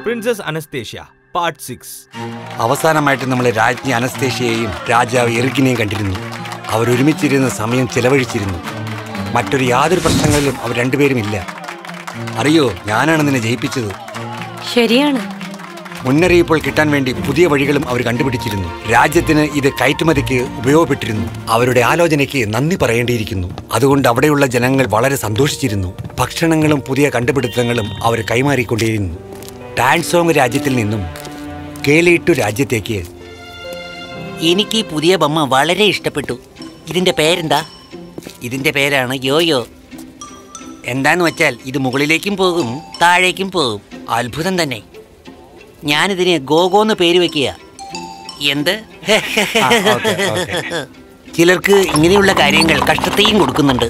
Princess anaesthesia part 6. അവസാനമായിട്ട് നമ്മൾ രാജ്ഞി അനസ്തേഷ്യയെയും രാജാവ് എറിക്കിനെയും കണ്ടിരുന്നു. അവരൊരുമിച്ചിരുന്ന് സമയം ചെലവഴിച്ചിരുന്നു. മറ്റൊരു യാതൊരു പ്രശ്നങ്ങളിലും അവർ രണ്ടുപേരും ഇല്ല. അറിയോ, ഞാനാണ് നിന്നെ ജയിപ്പിച്ചത്. ശരിയാണ്. മുന്നറിയിപ്പോൾ കിട്ടാൻ വേണ്ടി പുതിയ വഴികളും അവർ കണ്ടുപിടിച്ചിരുന്നു. രാജ്യത്തിന് ഇത് കയറ്റുമതിക്ക് ഉപയോഗപ്പെട്ടിരുന്നു. അവരുടെ ആലോചനയ്ക്ക് നന്ദി പറയേണ്ടിയിരിക്കുന്നു. അതുകൊണ്ട് അവിടെയുള്ള ജനങ്ങൾ വളരെ സന്തോഷിച്ചിരുന്നു. ഭക്ഷണങ്ങളും പുതിയ കണ്ടുപിടുത്തങ്ങളും അവർ കൈമാറിക്കൊണ്ടിരുന്നു. ടാൻസോങ് രാജ്യത്തിൽ നിന്നും കേലിട്ടു രാജ്യത്തേക്ക്. എനിക്ക് ഈ പുതിയ ബൊമ്മ വളരെ ഇഷ്ടപ്പെട്ടു. ഇതിന്റെ പേരെന്താ? ഇതിന്റെ പേരാണ് യോയോ. എന്താന്ന് വെച്ചാൽ ഇത് മുകളിലേക്കും പോകും താഴേക്കും പോകും. അത്ഭുതം തന്നെ. ഞാനിതിന് ഗോഗോന്ന് പേര് വെക്കുക. എന്ത്? ചിലർക്ക് ഇങ്ങനെയുള്ള കാര്യങ്ങൾ കഷ്ടത്തെയും കൊടുക്കുന്നുണ്ട്.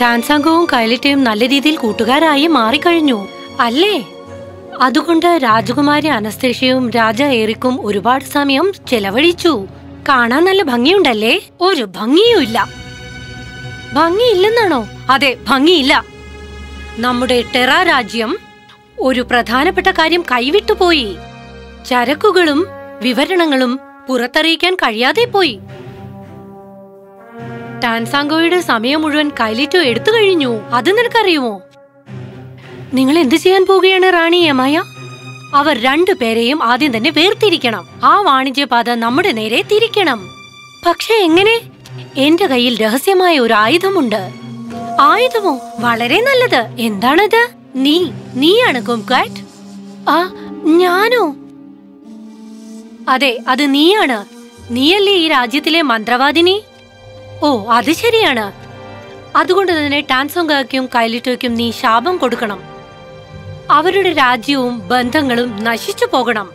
ടാൻസാങ്കോവും കൈലിറ്റയും നല്ല രീതിയിൽ കൂട്ടുകാരായി മാറിക്കഴിഞ്ഞു അല്ലേ? അതുകൊണ്ട് രാജകുമാരി അനസ്തേഷ്യയും രാജ എറിക്കും ഒരുപാട് സമയം ചെലവഴിച്ചു. കാണാൻ നല്ല ഭംഗിയുണ്ടല്ലേ? ഒരു ഭംഗിയുമില്ല. ഭംഗിയില്ലെന്നാണോ? അതെ, ഭംഗിയില്ല. നമ്മുടെ ടെറ രാജ്യം ഒരു പ്രധാനപ്പെട്ട കാര്യം കൈവിട്ടുപോയി. ചരക്കുകളും വിവരണങ്ങളും പുറത്തറിയിക്കാൻ കഴിയാതെ പോയി. ടാൻസാങ്കോയുടെ സമയം മുഴുവൻ കൈലിറ്റോ എടുത്തു കഴിഞ്ഞു. അത് നിനക്കറിയുമോ? നിങ്ങൾ എന്ത് ചെയ്യാൻ പോവുകയാണ് റാണി യമായ? അവർ രണ്ടുപേരെയും ആദ്യം തന്നെ വേർതിരിക്കണം. ആ വാണിജ്യപാത നമ്മുടെ നേരെ തിരിക്കണം. പക്ഷെ എങ്ങനെ? എന്റെ കയ്യിൽ രഹസ്യമായ ഒരു ആയുധമുണ്ട്. ആയുധമോ? വളരെ നല്ലത്. എന്താണത്? നീയാണ് കുംകാറ്റ്. ആ, ഞാനോ? അതെ, അത് നീയാണ്. നീയല്ലേ ഈ രാജ്യത്തിലെ മന്ത്രവാദിനി? ഓ, അത് ശരിയാണ്. അതുകൊണ്ട് തന്നെ ടാൻസോങ്കാക്കും കൈലിറ്റോയ്ക്കും നീ ശാപം കൊടുക്കണം. അവരുടെ രാജ്യവും ബന്ധങ്ങളും നശിച്ചു പോകണം.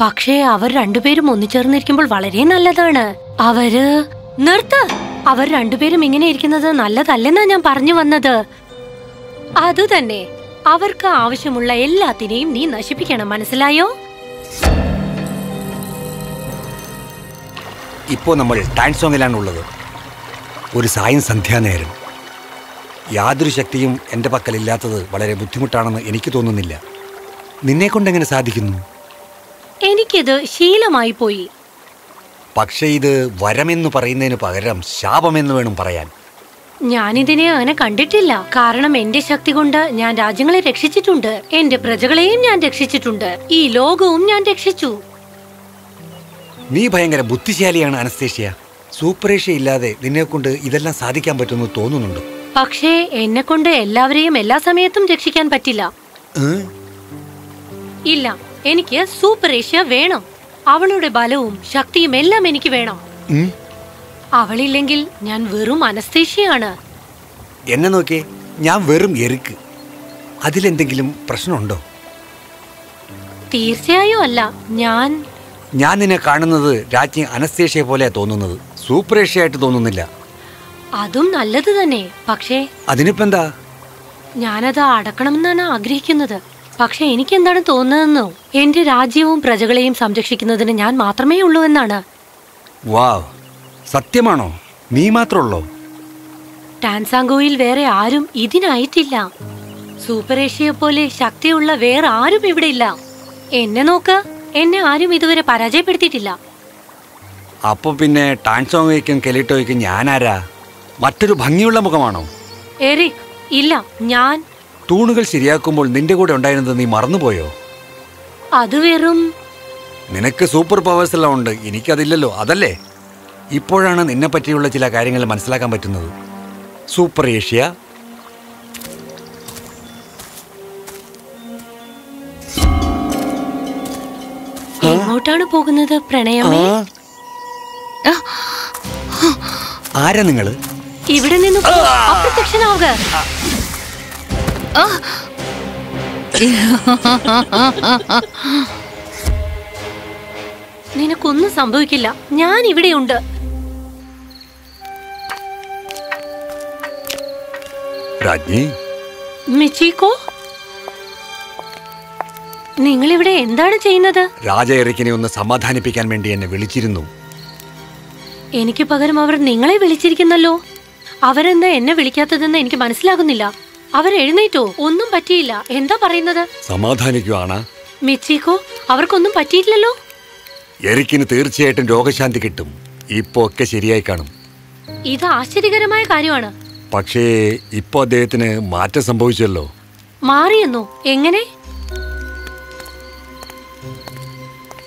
പക്ഷേ അവർ രണ്ടുപേരും ഒന്നിച്ചേർന്നിരിക്കുമ്പോൾ വളരെ നല്ലതാണ്. അവർ രണ്ടുപേരും ഇങ്ങനെ ഇരിക്കുന്നത് നല്ലതല്ലെന്നാ ഞാൻ പറഞ്ഞു വന്നത്. അതുതന്നെ. അവർക്ക് ആവശ്യമുള്ള എല്ലാത്തിനെയും നീ നശിപ്പിക്കണം, മനസ്സിലായോ? ഇപ്പോൾ നമ്മൾ ടാൻസോങ്ങിലാണുള്ളത്. ഒരു സായം സന്ധ്യാനേരം. യാതൊരു ശക്തിയും എൻ്റെ പക്കലില്ലാത്തത് വളരെ ബുദ്ധിമുട്ടാണെന്ന് എനിക്ക് തോന്നുന്നില്ല. നിന്നെ കൊണ്ടെങ്ങനെ സാധിക്കുന്നു? എനിക്കിത് ശീലമായി പോയി. പക്ഷേ ഇത് വരമെന്ന് പറയുന്നതിന് പകരം ശാപമെന്ന് വേണം പറയാൻ. ഞാനിതിനെ അങ്ങനെ കണ്ടിട്ടില്ല. കാരണം എന്റെ ശക്തി കൊണ്ട് ഞാൻ രാജ്യങ്ങളെ രക്ഷിച്ചിട്ടുണ്ട്. എന്റെ പ്രജകളെയും ഞാൻ രക്ഷിച്ചിട്ടുണ്ട്. ഈ ലോകവും ഞാൻ രക്ഷിച്ചു. നീ ഭയങ്കര ബുദ്ധിശാലിയാണ് അനസ്തേഷ്യ. സൂപ്പറേഷ്യ ഇല്ലാതെ നിന്നെ കൊണ്ട് ഇതെല്ലാം സാധിക്കാൻ പറ്റുമെന്ന് തോന്നുന്നുണ്ട്. പക്ഷേ എന്നെ കൊണ്ട് എല്ലാവരെയും എല്ലാ സമയത്തും രക്ഷിക്കാൻ പറ്റില്ല. ഇല്ല, എനിക്ക് സൂപ്പറേഷ്യ വേണം. അവളുടെ ബലവും ശക്തിയും എല്ലാം എനിക്ക് വേണം. അവളില്ലെങ്കിൽ ഞാൻ വെറും അനസ്തേഷ്യയാണ്. എന്നെ നോക്കേ, ഞാൻ വെറും എറിക്ക്. അതിലെന്തെങ്കിലും പ്രശ്നമുണ്ടോ? തീർച്ചയായും അല്ല. ഞാൻ നിന്നെ കാണുന്നത് രാജ്ഞി അനസ്തേഷ്യ പോലെയാ തോന്നുന്നത്. സൂപ്പറേഷ്യ ആയിട്ട് തോന്നുന്നില്ല. അതും നല്ലത് തന്നെ. പക്ഷേ അതിനിപ്പെന്താ? ഞാനത് അടക്കണമെന്നാണ് ആഗ്രഹിക്കുന്നത്. പക്ഷെ എനിക്കെന്താണ് തോന്നുന്നതെന്നോ, എന്റെ രാജ്യവും പ്രജകളെയും സംരക്ഷിക്കുന്നതിന് ഞാൻ മാത്രമേ ഉള്ളൂ എന്നാണ്. വാവ്, സത്യമാണോ? നീ മാത്രമുള്ളോ? ടാൻസാങ്കോയിൽ വേറെ ആരും ഇതിനായിട്ടില്ല. സൂപ്പറേഷ്യയെ പോലെ ശക്തിയുള്ള വേറെ ആരും ഇവിടെ ഇല്ല. എന്നെ നോക്ക്, എന്നെ ആരും ഇതുവരെ പരാജയപ്പെടുത്തിയിട്ടില്ല. അപ്പൊ പിന്നെ ടാൻസോങ്ങയ്ക്കും കെലിറ്റോയ്ക്കും ഞാനാരാ? മറ്റൊരു ഭംഗിയുള്ള മുഖമാണോ? എറിക്, ഇല്ല. ഞാൻ തൂണുകൾ ശരിയാക്കുമ്പോൾ നിന്റെ കൂടെ ഉണ്ടായിരുന്നത് നീ മറന്നുപോയോ? അത് വെറും... നിനക്ക് സൂപ്പർ പവേഴ്സ് എല്ലാം ഉണ്ട്, എനിക്കതില്ലല്ലോ, അതല്ലേ? ഇപ്പോഴാണ് നിന്നെ പറ്റിയുള്ള ചില കാര്യങ്ങൾ മനസ്സിലാക്കാൻ പറ്റുന്നത്. സൂപ്പറേഷ്യ, എങ്ങോട്ടാണ് പോകുന്നത് പ്രണയമേ? ആരാ നിങ്ങള്? ഇവിടെ നിന്ന് അപ്രത്യക്ഷനാവുക. നിനക്കൊന്നും സംഭവിക്കില്ല. ഞാൻ ഇവിടെയുണ്ട്. രാജ്ഞി, മിച്ചിക്കോ, നിങ്ങൾ ഇവിടെ എന്താണ് ചെയ്യുന്നത്? രാജ എറിക്കിനെ ഒന്ന് സമാധാനിപ്പിക്കാൻ വേണ്ടി എന്നെ വിളിച്ചിരുന്നു. എനിക്ക് പകരം അവർ നിങ്ങളെ വിളിച്ചിരിക്കുന്നല്ലോ. അവരെന്താ എന്നെ വിളിക്കാത്തതെന്ന് എനിക്ക് മനസ്സിലാകുന്നില്ല. അവർ എഴുന്നേറ്റോ? ഒന്നും പറ്റിയില്ല. എന്താ പറയുന്നത്? സമാധാനിക്കുവാണ് മിച്ചിക്കോ, അവർക്കൊന്നും പറ്റിയിട്ടില്ലല്ലോ. എറിക്കിന് തീർച്ചയായിട്ടും രോഗശാന്തി കിട്ടും. ഇപ്പൊ ഒക്കെ ശരിയായി കാണും. ഇത് ആശ്ചര്യകരമായ കാര്യമാണ്. പക്ഷേ ഇപ്പൊ അദ്ദേഹത്തിന് മാറ്റം സംഭവിച്ചല്ലോ. മാറിയെന്നോ? എങ്ങനെ?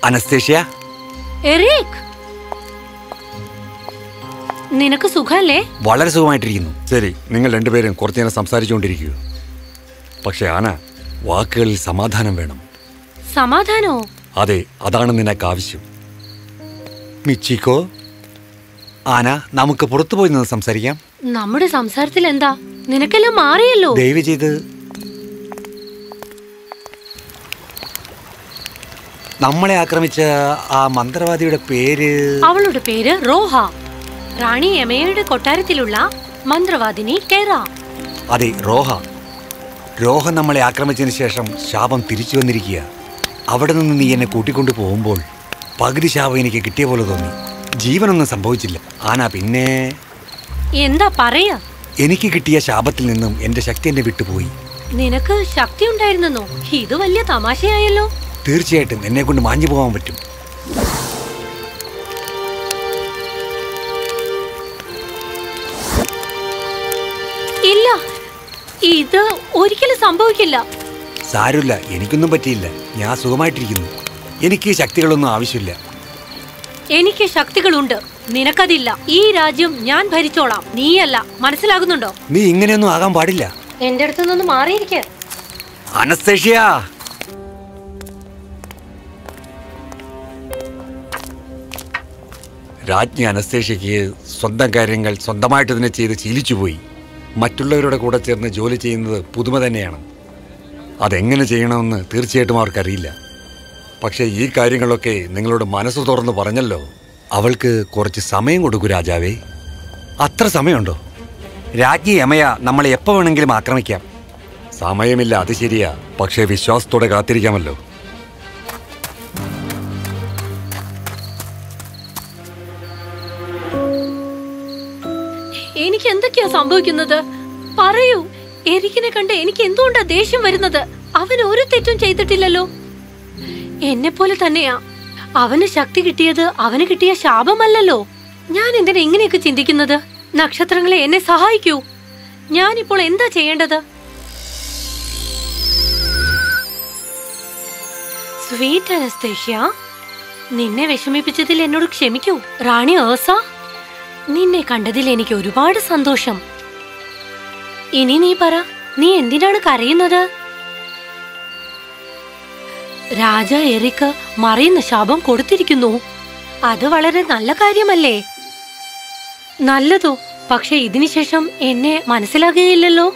അനസ്തേഷ്യ, എറിക്, നിനക്ക് സുഖല്ലേ? വളരെ സുഖമായിട്ടിരിക്കുന്നു. ശരി, നിങ്ങൾ രണ്ടുപേരും കുറച്ചു നേരം സംസാരിച്ചുകൊണ്ടിരിക്കൂ. പക്ഷെ ആന, വാക്കുകളിൽ സമാധാനം വേണം. സമാധാനോ? അതെ, അതാണ് നിനക്ക് ആവശ്യം. മിച്ചിക്കോ, ആന, നമുക്ക് പുറത്തു പോയി നിന്ന് സംസാരിക്കാം. നമ്മുടെ സംസാരത്തിൽ എന്താ? നിനക്കെല്ലാം മാറിയല്ലോ. ദയവ് ചെയ്ത് നമ്മളെ ആക്രമിച്ച ആ മന്ത്രവാദിയുടെ പേര്? അവളുടെ പേര് റോഹ. റാണി യമയുടെ കൊട്ടാരത്തിലുള്ള മന്ത്രവാദിനി കേറ. അതെ, രോഹ. രോഹ നമ്മളെ ആക്രമിച്ചതിന് ശേഷം ശാപം തിരിച്ചു വന്നിരിക്കുക. അവിടെ നിന്ന് നീ എന്നെ കൂട്ടിക്കൊണ്ടു പോകുമ്പോൾ പകുതി ശാപം എനിക്ക് കിട്ടിയ പോലെ തോന്നി. ജീവനൊന്നും സംഭവിച്ചില്ല. ആന, പിന്നെ എന്താ പറയാ? എനിക്ക് കിട്ടിയ ശാപത്തിൽ നിന്നും എന്റെ ശക്തി എന്നെ വിട്ടുപോയി. നിനക്ക് ശക്തി ഉണ്ടായിരുന്നോ? ഇത് വലിയ തമാശയായല്ലോ. തീർച്ചയായിട്ടും എന്നെ കൊണ്ട് മാഞ്ഞു പോകാൻ പറ്റും. ഇല്ല, ഇത് ഒരിക്കലും സംഭവിക്കില്ല. സാരമില്ല, എനിക്കൊന്നും പറ്റിയില്ല. ഞാൻ സുഖമായിട്ടിരിക്കുന്നു. എനിക്ക് ശക്തികളൊന്നും ആവശ്യമില്ല. എനിക്ക് ശക്തികളുണ്ട്, നിനക്കതില്ല. ഈ രാജ്യം ഞാൻ ഭരിച്ചോളാം, നീയല്ല. മനസ്സിലാകുന്നുണ്ടോ? നീ ഇങ്ങനെയൊന്നും ആകാൻ പാടില്ല. എന്റെ അടുത്ത് നിന്ന് മാറിയിരിക്ക. അനസ്തേഷ്യ, രാജ്ഞി അനസ്തേഷ്യയ്ക്ക് സ്വന്തം കാര്യങ്ങൾ സ്വന്തമായിട്ട് തന്നെ ചെയ്ത് ശീലിച്ചുപോയി. മറ്റുള്ളവരുടെ കൂടെ ചേർന്ന് ജോലി ചെയ്യുന്നത് പുതുമ തന്നെയാണ്. അതെങ്ങനെ ചെയ്യണമെന്ന് തീർച്ചയായിട്ടും അവർക്കറിയില്ല. പക്ഷേ ഈ കാര്യങ്ങളൊക്കെ നിങ്ങളോട് മനസ്സ് തുറന്ന് പറഞ്ഞല്ലോ. അവൾക്ക് കുറച്ച് സമയം കൊടുക്കൂ രാജാവേ. അത്ര സമയമുണ്ടോ? രാജ്ഞി യമയ നമ്മളെ എപ്പോൾ വേണമെങ്കിലും ആക്രമിക്കാം. സമയമില്ല, അത് ശരിയാ. പക്ഷേ വിശ്വാസത്തോടെ കാത്തിരിക്കാമല്ലോ. എനിക്ക് എന്തൊക്കെയാ സംഭവിക്കുന്നത്? പറയൂ. എരിക്കിനെ കണ്ട് എനിക്ക് എന്തുകൊണ്ടാ ദേഷ്യം വരുന്നത്? അവൻ ഒരു തെറ്റും ചെയ്തിട്ടില്ലല്ലോ. എന്നെ പോലെ തന്നെയാ. അവന് ശക്തി കിട്ടിയത് അവന് കിട്ടിയ ശാപമല്ലല്ലോ. ഞാൻ എന്തിനാ ഇങ്ങനെയൊക്കെ ചിന്തിക്കുന്നത്? നക്ഷത്രങ്ങളെ, എന്നെ സഹായിക്കൂ. ഞാനിപ്പോൾ എന്താ ചെയ്യേണ്ടത്? സ്വീറ്റ് അനസ്തേഷ്യ, നിന്നെ വിഷമിപ്പിച്ചതിൽ എന്നോട് ക്ഷമിക്കൂ. റാണി ഏഴ്സ, നിന്നെ കണ്ടതിൽ എനിക്ക് ഒരുപാട് സന്തോഷം. ഇനി നീ പറ, നീ എന്തിനാണ് കരയുന്നത്? രാജ എറിക്ക് മറിയുന്ന ശാപം കൊടുത്തിരിക്കുന്നു. അത് വളരെ നല്ല കാര്യമല്ലേ? നല്ലതോ? പക്ഷെ ഇതിനുശേഷം എന്നെ മനസ്സിലാകുകയില്ലല്ലോ.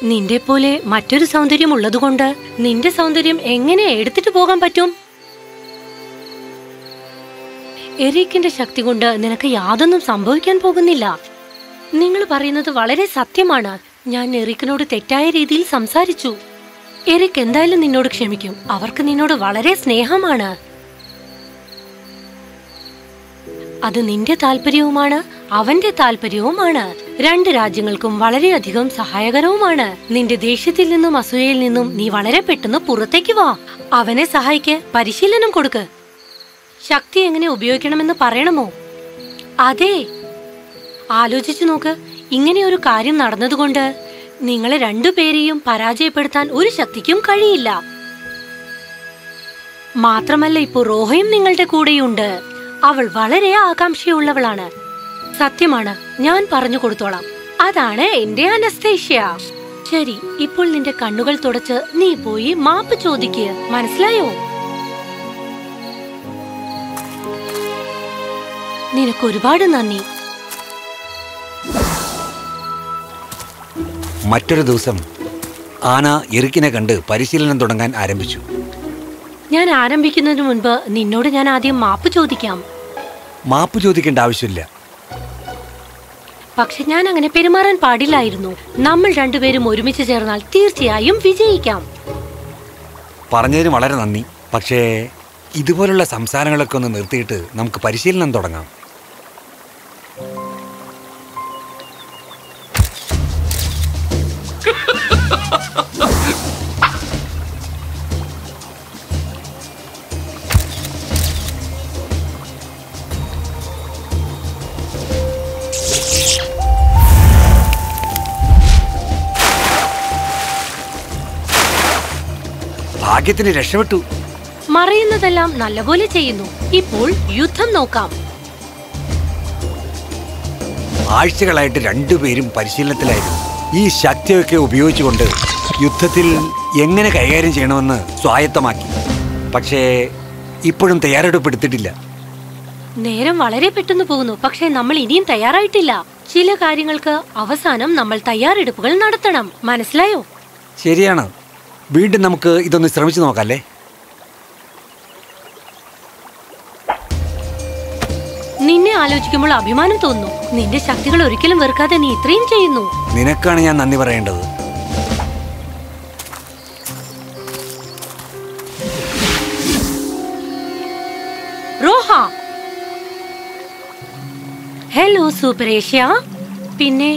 നിന്റെ പോലെ മറ്റൊരു സൗന്ദര്യം ഉള്ളതുകൊണ്ട് നിന്റെ സൗന്ദര്യം എങ്ങനെ എടുത്തിട്ട് പോകാൻ പറ്റും? എറിക്കിന്റെ ശക്തി കൊണ്ട് നിനക്ക് യാതൊന്നും സംഭവിക്കാൻ പോകുന്നില്ല. നിങ്ങൾ പറയുന്നത് വളരെ സത്യമാണ്. ഞാൻ എറിക്കിനോട് തെറ്റായ രീതിയിൽ സംസാരിച്ചു. എറിക് എന്തായാലും നിന്നോട് ക്ഷമിക്കും. അവർക്ക് നിന്നോട് വളരെ സ്നേഹമാണ്. അത് നിന്റെ താല്പര്യവുമാണ്, അവന്റെ താല്പര്യവുമാണ്. രണ്ട് രാജ്യങ്ങൾക്കും വളരെയധികം സഹായകരവുമാണ്. നിന്റെ ദേഷ്യത്തിൽ നിന്നും അസൂയയിൽ നിന്നും നീ വളരെ പെട്ടെന്ന് പുറത്തേക്ക് വാ. അവനെ സഹായിക്ക്, പരിശീലനം കൊടുക്ക്. ശക്തി എങ്ങനെ ഉപയോഗിക്കണമെന്ന് പറയണമോ? അതെ, ആലോചിച്ചു നോക്ക്. ഇങ്ങനെ ഒരു കാര്യം നടന്നതുകൊണ്ട് നിങ്ങളെ രണ്ടുപേരെയും പരാജയപ്പെടുത്താൻ ഒരു ശക്തിക്കും കഴിയില്ല. മാത്രമല്ല, ഇപ്പോ റോഹയും നിങ്ങളുടെ കൂടെയുണ്ട്. അവൾ വളരെ ആകാംക്ഷയുള്ളവളാണ്. സത്യമാണ്, ഞാൻ പറഞ്ഞു കൊടുത്തോളാം. അതാണ് എന്റെ അനസ്തേഷ്യ. ശരി, ഇപ്പോൾ നിന്റെ കണ്ണുകൾ തുടച്ച് നീ പോയി മാപ്പ് ചോദിക്കുക. മനസ്സിലായോ? നിനക്ക് ഒരുപാട് നന്ദി. മറ്റൊരു ദിവസം ആന എറിക്കിനെ കണ്ട് പരിശീലനം തുടങ്ങാൻ ആരംഭിച്ചു. ഞാൻ ആരംഭിക്കുന്നതിന് മുൻപ് നിന്നോട് ഞാൻ ആദ്യം മാപ്പ് ചോദിക്കാം. മാപ്പ് ചോദിക്കേണ്ട ആവശ്യമില്ല. പക്ഷെ ഞാൻ അങ്ങനെ പെരുമാറാൻ പാടില്ലായിരുന്നു. നമ്മൾ രണ്ടുപേരും ഒരുമിച്ച് ചേർന്നാൽ തീർച്ചയായും വിജയിക്കാം. പറഞ്ഞതിന് വളരെ നന്ദി. പക്ഷേ ഇതുപോലുള്ള സംസാരങ്ങളൊക്കെ ഒന്ന് നിർത്തിയിട്ട് നമുക്ക് പരിശീലനം തുടങ്ങാം. ഭാഗ്യത്തിന് രക്ഷപ്പെട്ടു. മറയുന്നതെല്ലാം നല്ലപോലെ ചെയ്യുന്നു. ഇപ്പോൾ യുദ്ധം നോക്കാം. ആഴ്ചകളായിട്ട് രണ്ടുപേരും പരിശീലനത്തിലായിരുന്നു. ഈ ശക്തിയൊക്കെ ഉപയോഗിച്ചുകൊണ്ട് യുദ്ധത്തിൽ എങ്ങനെ കൈകാര്യം ചെയ്യണമെന്ന് സ്വായത്തമാക്കി. പക്ഷേ ഇപ്പോഴും തയ്യാറെടുപ്പെടുത്തിട്ടില്ല. നേരം വളരെ പെട്ടെന്ന് പോകുന്നു. പക്ഷേ നമ്മൾ ഇനിയും തയ്യാറായിട്ടില്ല. ചില കാര്യങ്ങൾക്ക് അവസാനം നമ്മൾ തയ്യാറെടുപ്പുകൾ നടത്തണം. മനസ്സിലായോ? ശരിയാണ്. വീണ്ടും നമുക്ക് ഇതൊന്ന് ശ്രമിച്ചു നോക്കാല്ലേ? നിന്നെ ആലോചിക്കുമ്പോൾ അഭിമാനം തോന്നുന്നു. നിന്റെ ശക്തികൾ ഒരിക്കലും വെറുക്കാതെ നീ ഇത്രയും ചെയ്യുന്നു. നിനക്കാണ് ഞാൻ നന്ദി പറയേണ്ടത്. Roha, hello super Asia. പിന്നെ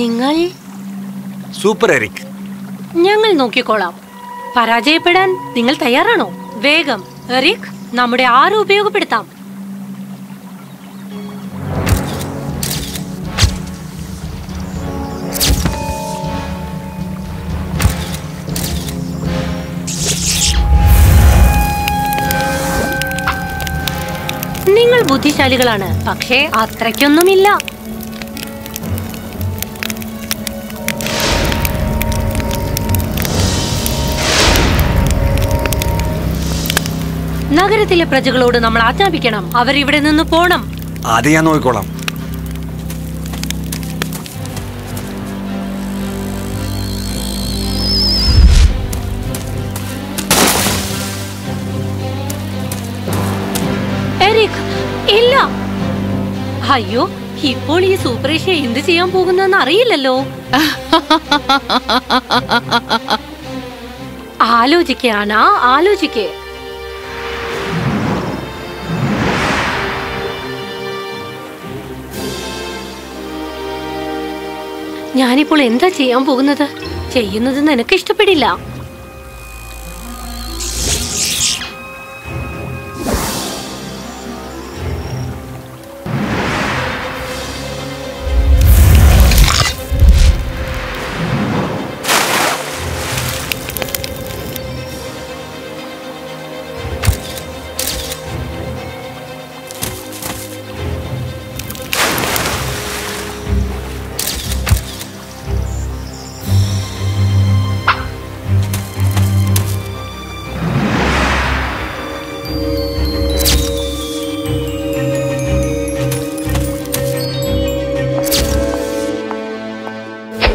നിങ്ങൾ? Super Eric. ഞങ്ങൾ നോക്കിക്കോളാം. പരാജയപ്പെടാൻ നിങ്ങൾ തയ്യാറാണോ? വേഗം എറിക്, നമ്മുടെ 6 ഉപയോഗപ്പെടുത്താം. നിങ്ങൾ ബുദ്ധിശാലികളാണ്, പക്ഷേ അത്രയ്ക്കൊന്നുമില്ല. നഗരത്തിലെ പ്രജകളോട് നമ്മൾ ആജ്ഞാപിക്കണം. അവർ ഇവിടെ നിന്ന് പോണം. അത് ഞാൻ നോക്കിക്കോളാം. എറിക്, ഇല്ല. അയ്യോ, ഇപ്പോൾ ഈ സൂപ്പർ ഏഷ്യ എന്ത് ചെയ്യാൻ പോകുന്നെന്ന് അറിയില്ലല്ലോ. ആലോചിക്കാനാ ആലോചിക്കേ. ഞാനിപ്പോൾ എന്താ ചെയ്യാൻ പോകുന്നത്? ചെയ്യുന്നത് നിനക്ക് ഇഷ്ടപ്പെടില്ല.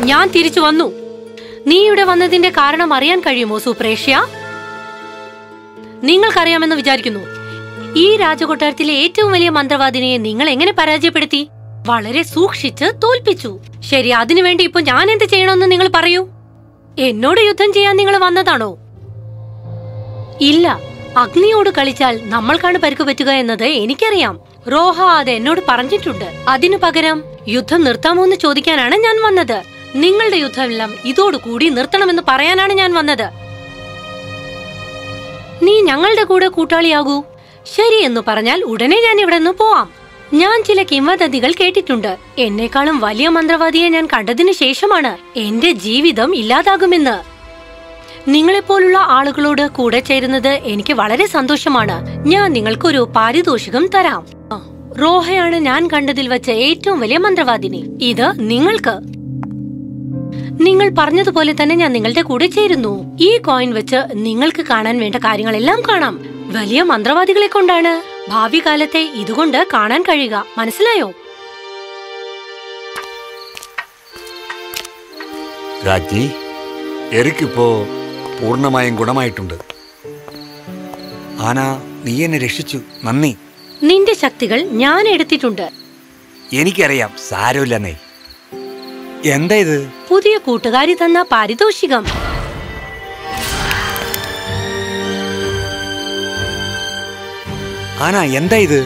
ഞാൻ തിരിച്ചു വന്നു. നീ ഇവിടെ വന്നതിന്റെ കാരണം അറിയാൻ കഴിയുമോ സൂപ്പർ ഏഷ്യ? നിങ്ങൾക്കറിയാമെന്ന് വിചാരിക്കുന്നു. ഈ രാജകൊട്ടാരത്തിലെ ഏറ്റവും വലിയ മന്ത്രവാദിനെ നിങ്ങൾ എങ്ങനെ പരാജയപ്പെടുത്തി? വളരെ സൂക്ഷിച്ച് തോൽപ്പിച്ചു. ശരി, അതിനുവേണ്ടി ഇപ്പൊ ഞാൻ എന്ത് ചെയ്യണമെന്ന് നിങ്ങൾ പറയൂ. എന്നോട് യുദ്ധം ചെയ്യാൻ നിങ്ങൾ വന്നതാണോ? ഇല്ല, അഗ്നിയോട് കളിച്ചാൽ നമ്മൾക്കാണ് പരിക്ക് പറ്റുക എന്നത് എനിക്കറിയാം. റോഹ അത് എന്നോട് പറഞ്ഞിട്ടുണ്ട്. അതിനു പകരം യുദ്ധം നിർത്താമോ എന്ന് ചോദിക്കാനാണ് ഞാൻ വന്നത്. നിങ്ങളുടെ യുദ്ധമെല്ലാം ഇതോടുകൂടി നിർത്തണമെന്ന് പറയാനാണ് ഞാൻ വന്നത്. നീ ഞങ്ങളുടെ കൂടെ കൂട്ടാളിയാകൂ. ശരി എന്ന് പറഞ്ഞാൽ ഉടനെ ഞാൻ ഇവിടെ നിന്ന് പോവാം. ഞാൻ ചില കിംവദന്തികൾ കേട്ടിട്ടുണ്ട്. എന്നെക്കാളും വലിയ മന്ത്രവാദിയെ ഞാൻ കണ്ടതിനു ശേഷമാണ് എന്റെ ജീവിതം ഇല്ലാതാകുമെന്ന്. നിങ്ങളെപ്പോലുള്ള ആളുകളോട് കൂടെ ചേരുന്നത് എനിക്ക് വളരെ സന്തോഷമാണ്. ഞാൻ നിങ്ങൾക്കൊരു പാരിതോഷികം തരാം. റോഹയാണ് ഞാൻ കണ്ടതിൽ വെച്ച ഏറ്റവും വലിയ മന്ത്രവാദിനി. ഇത് നിങ്ങൾക്ക്. നിങ്ങൾ പറഞ്ഞതുപോലെ തന്നെ ഞാൻ നിങ്ങളുടെ കൂടെ ചേരുന്നു. ഈ കോയിൻ വെച്ച് നിങ്ങൾക്ക് കാണാൻ വേണ്ട കാര്യങ്ങളെല്ലാം കാണാം. വലിയ മന്ത്രവാദികളെ കൊണ്ടാണ് ഭാവി കാലത്തെ ഇതുകൊണ്ട് കാണാൻ കഴിയുക. മനസ്സിലായോ? രാജ്ഞി, എറിക്കിപ്പോ പൂർണ്ണമായും ഗുണമായിട്ടുണ്ട്. ആന, നീ എന്നെ രക്ഷിച്ചു. നന്ദി. നിന്റെ ശക്തികൾ ഞാൻ എടുത്തിട്ടുണ്ട്. എനിക്കറിയാം, സാരമില്ലെന്നേ. എന്താ ഇത്? പുതിയ കൂട്ടുകാരി തന്ന പാരിതോഷികം. ആന എന്താ ഇത്?